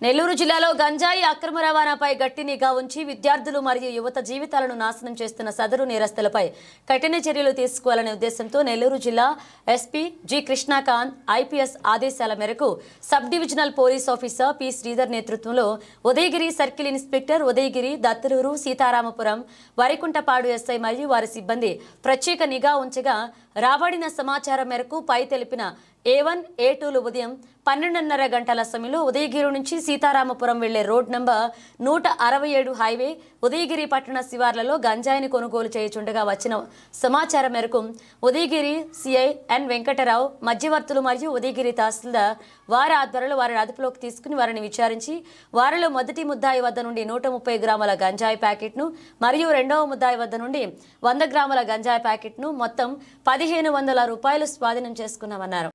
నెల్లూరు జిల్లాలో గంజాయి అక్రమ రవాణాపై గట్టి నిఘా ఉంచి విద్యార్థులు మరియు యువత జీవితాలను నాశనం చేస్తున్న సదరు నేరస్తులపై కఠిన చర్యలు తీసుకోవాలనే ఉద్దేశంతో నెల్లూరు జిల్లా ఎస్పీ జి కృష్ణకాంత్ ఐపీఎస్ ఆదేశాల మేరకు sub divisional police officer P Sridhar నేతృత్వంలో Udayagiri circle inspector Udayagiri Dattalur Seetharamapuram Varikuntapadu SI మరియు వారి సిబ్బంది ప్రత్యేక నిఘా ఉంచగా రాబడిన సమాచారం మేరకు పై తెలిపిన A1, A2లు ఉదయం 12:30 గంటల సమయంలో ఉదయగిరి నుంచి సీతారామపురం వెళ్లే రోడ్ నంబర్ 167 హైవే ఉదయగిరి పట్టణ శివార్లలో గంజాయిని కొనుగోలు చేయుచుండగా వచ్చిన సమాచారం మేరకు ఉదయగిరి సిఐ ఎన్ వెంకటరావు మధ్యవర్తులు మరియు ఉదయగిరి తహసీల్దార్ వారి ఆధ్వర్యంలో వారిని అదుపులోకి తీసుకుని వారిని విచారించి వారిలో మొదటి ముద్దాయి వద్ద నుండి 130 గ్రాముల గంజాయి ప్యాకెట్ను మరియు రెండవ ముద్దాయి వద్ద నుండి 100 గ్రాముల గంజాయి ప్యాకెట్ను మొత్తం 1500 రూపాయలు స్వాధీనం చేసుకున్నామన్నారు.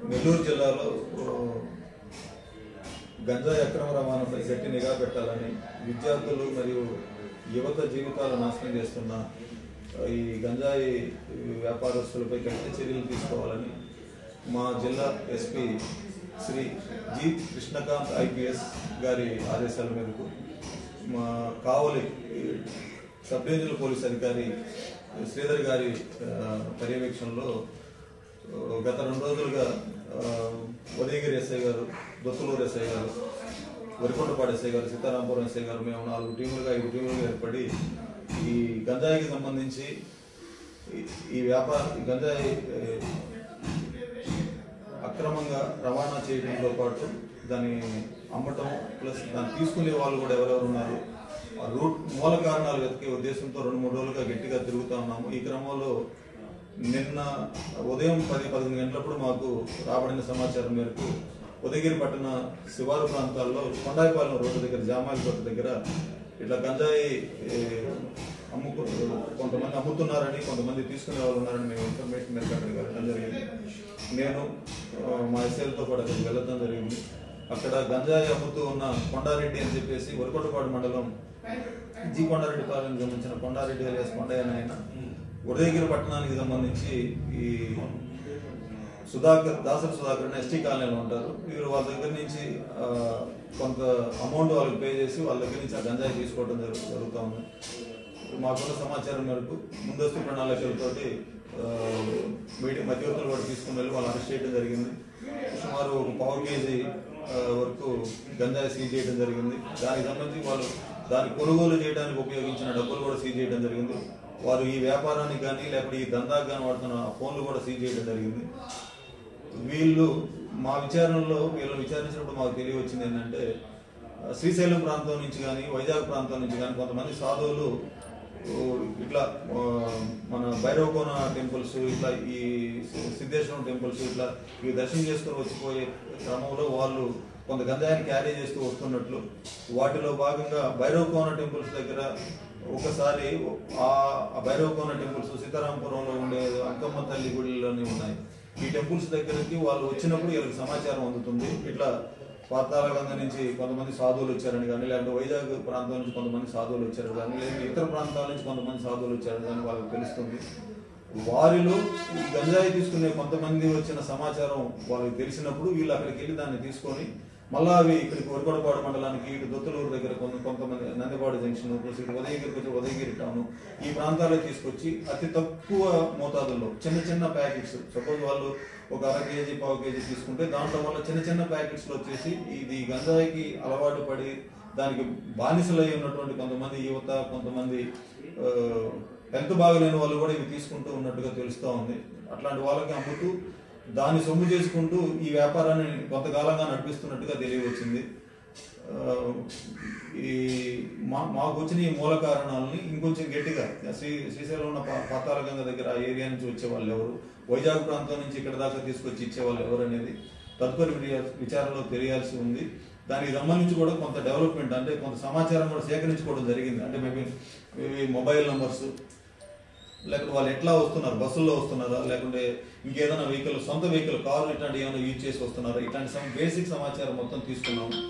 నెల్లూరు జిల్లాలో గంజాయి అక్రమ రవాణాపై గట్టి నిఘా పెట్టాలని విద్యార్థులు మరియు యువత జీవితాలు నాశనం చేస్తున్న ఈ గంజాయి వ్యాపారస్తులపై గట్టి చర్యలు తీసుకోవాలని మా జిల్లా SP Shri G Krishnakanth IPS గారి ఆదేశాల మేరకు మా కావలి సబ్ డివిజనల్ పోలీస్ అధికారి శ్రీధర్ గారి పర్యవేక్షణలో గత 2 రోజులుగా ఉదయగిరి ఎస్ఐ గారు, దొత్తలూరు ఎస్ఐ గారు, వరికొండపాడు ఎస్ఐ గారు, సీతారామపురం ఎస్ఐ గారు మేము 5 టీములుగా ఏర్పడి ఈ గంజాయికి సంబంధించి ఈ గంజాయి అక్రమంగా రవాణా చేయడంతో పాటు దాన్ని అమ్మటం ప్లస్ దాన్ని తీసుకునే వాళ్ళు కూడా ఎవరెవరు ఉన్నారు రూట్ మూల కారణాలు వెతికే ఉద్దేశంతో 2-3 రోజులుగా గట్టిగా తిరుగుతూ ఉన్నాము. ఈ క్రమంలో నిన్న ఉదయం 10-11 గంటలప్పుడు మాకు రాబడిన సమాచారం మేరకు ఉదయగిరి పట్టణ శివారు ప్రాంతాల్లో కొండాయిపాలెం రోడ్డు దగ్గర జామాయిపేట దగ్గర ఇట్లా గంజాయి కొంతమంది అమ్ముతున్నారని, కొంతమంది తీసుకునే వాళ్ళు ఉన్నారని మేము ఇన్ఫర్మేషన్ మేరకు అక్కడికి వెళ్ళడం జరిగింది. నేను మా ఎస్ఐలతో పాటు అక్కడికి వెళ్ళడం జరిగింది. అక్కడ గంజాయి అమ్ముతూ ఉన్న కొండారెడ్డి అని చెప్పేసి వరికొండపాడు మండలం జి కొండారెడ్డి పాలెంకి సంబంధించిన కొండారెడ్డి అలియాస్ కొండయ్య ఆయన ఉదయగిరి పట్టణానికి సంబంధించి ఈ దాసరి సుధాకర్ ఎస్టీ కాలనీలో ఉంటారు. వీరు వాళ్ళ దగ్గర నుంచి కొంత అమౌంట్ వాళ్ళకి పే చేసి వాళ్ళ దగ్గర నుంచి ఆ గంజాయి తీసుకోవడం జరుగుతూ ఉంది. మాకున్న సమాచారం మేరకు ముందస్తు ప్రణాళికలతోటి మధ్యవర్తులు కూడా తీసుకుని వెళ్ళి వాళ్ళు అరెస్ట్ చేయడం జరిగింది. సుమారు 1/4 కేజీ వరకు గంజాయి సీజ్ చేయడం జరిగింది. దానికి సంబంధించి వాళ్ళు దాన్ని కొనుగోలు చేయడానికి ఉపయోగించిన డబ్బులు కూడా సీజ్ చేయడం జరిగింది. వారు ఈ వ్యాపారానికి కానీ లేకపోతే ఈ దందాకు కానీ వాడుతున్న ఫోన్లు కూడా సీజ్ చేయడం జరిగింది. వీళ్ళు మా విచారణలో వీళ్ళు విచారించినప్పుడు మాకు తెలియవచ్చింది ఏంటంటే శ్రీశైలం ప్రాంతం నుంచి కానీ వైజాగ్ ప్రాంతం నుంచి కానీ కొంతమంది సాధువులు ఇట్లా మన భైరవకోన టెంపుల్స్, ఇట్లా ఈ సిద్ధేశ్వరం టెంపుల్స్ ఇట్లా ఇవి దర్శనం చేసుకుని వచ్చిపోయే క్రమంలో వాళ్ళు కొంత గంజాయిని క్యారీ చేస్తూ వస్తున్నట్లు, వాటిలో భాగంగా భైరవకోన టెంపుల్స్ దగ్గర ఒకసారి ఆ భైరవకోన టెంపుల్స్ సీతారామపురంలో ఉండే అంకమ్మ తల్లి గుడిలోనే ఉన్నాయి. ఈ టెంపుల్స్ దగ్గరికి వాళ్ళు వచ్చినప్పుడు వీళ్ళకి సమాచారం అందుతుంది. ఇట్లా పాతాళగంగ నుంచి కొంతమంది సాధువులు వచ్చారని కానీ, లేకపోతే వైజాగ్ ప్రాంతం నుంచి కొంతమంది సాధువులు వచ్చారు కానీ, లేదా ఇతర ప్రాంతాల నుంచి కొంతమంది సాధువులు వచ్చారు కానీ వాళ్ళకి తెలుస్తుంది. వారిలో ఈ గంజాయి తీసుకునే కొంతమంది వచ్చిన సమాచారం వాళ్ళకి తెలిసినప్పుడు వీళ్ళు అక్కడికి వెళ్ళి దాన్ని తీసుకొని మళ్ళా అవి ఇక్కడికి వరికొండపాడు మండలానికి ఇటు దొత్తలూరు దగ్గర కొంతమంది నందిపాడు జంక్షన్ ఉదయగిరికి వచ్చి ఉదయగిరి టౌన్ ఈ ప్రాంతాల్లో తీసుకొచ్చి అతి తక్కువ మోతాదుల్లో చిన్న ప్యాకెట్స్, సపోజ్ వాళ్ళు ఒక 1/2 కేజీ 1/4 కేజీ తీసుకుంటే దాంట్లో వల్ల చిన్న ప్యాకెట్స్లో వచ్చేసి ఇది గంజాయికి అలవాటు పడి దానికి బానిసలై ఉన్నటువంటి కొంతమంది యువత, కొంతమంది హెల్త్ బాగలేని వాళ్ళు కూడా ఇవి తీసుకుంటూ ఉన్నట్టుగా తెలుస్తూ ఉంది. అట్లాంటి వాళ్ళకి అమ్ముతూ దాన్ని సొమ్ము చేసుకుంటూ ఈ వ్యాపారాన్ని కొంతకాలంగా నడిపిస్తున్నట్టుగా తెలియవచ్చింది. ఈ మాకు వచ్చిన ఈ మూల కారణాలని ఇంకొంచెం గట్టిగా శ్రీశైలం ఉన్న పాతాళగంగ దగ్గర ఆ ఏరియా నుంచి వచ్చే వాళ్ళు ఎవరు, వైజాగ్ ప్రాంతం నుంచి ఇక్కడ దాకా తీసుకొచ్చి ఇచ్చేవాళ్ళు ఎవరు అనేది తదుపరి విచారణలో తెలియాల్సి ఉంది. దానికి సంబంధించి కూడా కొంత డెవలప్మెంట్ అంటే కొంత సమాచారం కూడా సేకరించుకోవడం జరిగింది. అంటే మేబీ మొబైల్ నంబర్స్, లేకపోతే వాళ్ళు ఎట్లా వస్తున్నారు, బస్సుల్లో వస్తున్నారా, లేకుంటే ఇంకేదైనా వెహికల్, సొంత వెహికల్, కారు ఇట్లాంటి ఏమైనా యూజ్ చేసి వస్తున్నారా, ఇట్లాంటి బేసిక్ సమాచారం మొత్తం తీసుకున్నాము.